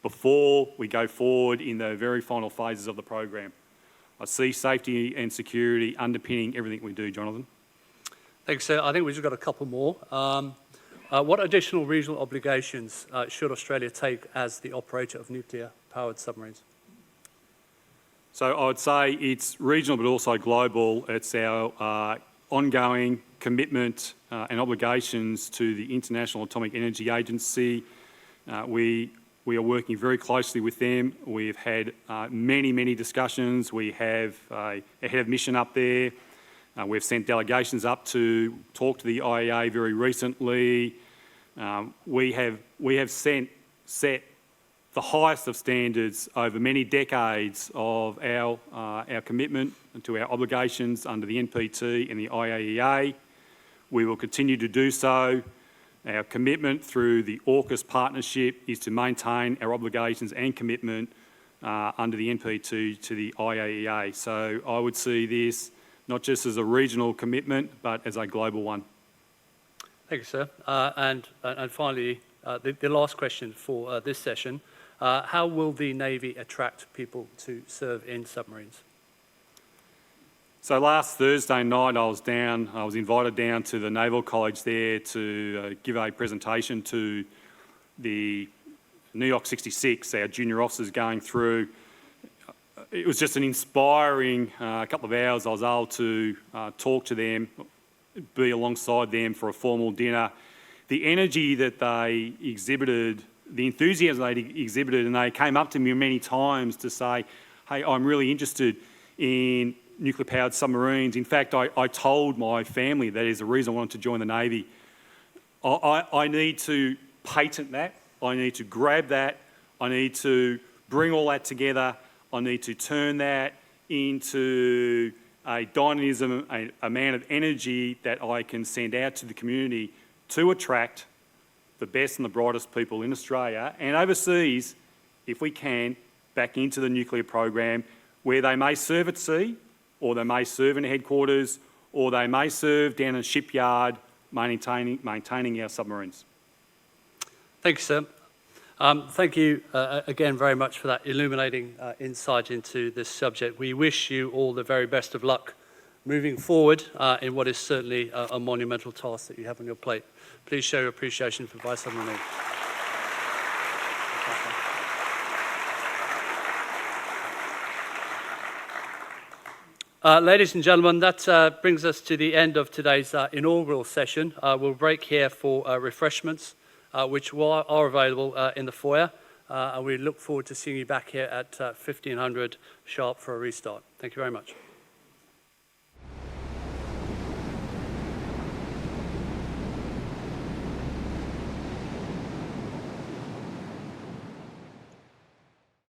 before we go forward in the very final phases of the program. I see safety and security underpinning everything we do, Jonathan. Thanks, sir. I think we've just got a couple more. What additional regional obligations should Australia take as the operator of nuclear-powered submarines? So I would say it's regional but also global. It's our ongoing commitment and obligations to the International Atomic Energy Agency. We are working very closely with them. We've had many discussions. We have a head of mission up there. We've sent delegations up to talk to the IAEA very recently. We have set the highest of standards over many decades of our commitment to our obligations under the NPT and the IAEA. We will continue to do so. Our commitment through the AUKUS partnership is to maintain our obligations and commitment under the NPT to the IAEA. So I would see this not just as a regional commitment, but as a global one. Thank you, sir. And finally, the last question for this session. How will the Navy attract people to serve in submarines? So last Thursday night I was invited down to the Naval College there to give a presentation to the New York 66, our junior officers going through it was just an inspiring couple of hours. I was able to talk to them, be alongside them for a formal dinner. The energy that they exhibited, the enthusiasm they exhibited, and they came up to me many times to say, hey, I'm really interested in nuclear-powered submarines. In fact, I told my family that is the reason I wanted to join the Navy. I need to patent that. I need to grab that. I need to bring all that together. I need to turn that into a dynamism, an amount of energy that I can send out to the community to attract the best and the brightest people in Australia and overseas, if we can, back into the nuclear program, where they may serve at sea, or they may serve in headquarters, or they may serve down in a shipyard maintaining our submarines. Thank you, sir. Thank you again very much for that illuminating insight into this subject. We wish you all the very best of luck moving forward in what is certainly a monumental task that you have on your plate. Please show your appreciation for Vice-Marshal Mead. Ladies and gentlemen, that brings us to the end of today's inaugural session. We'll break here for refreshments, which are available in the foyer, and we look forward to seeing you back here at 1500 sharp for a restart. Thank you very much.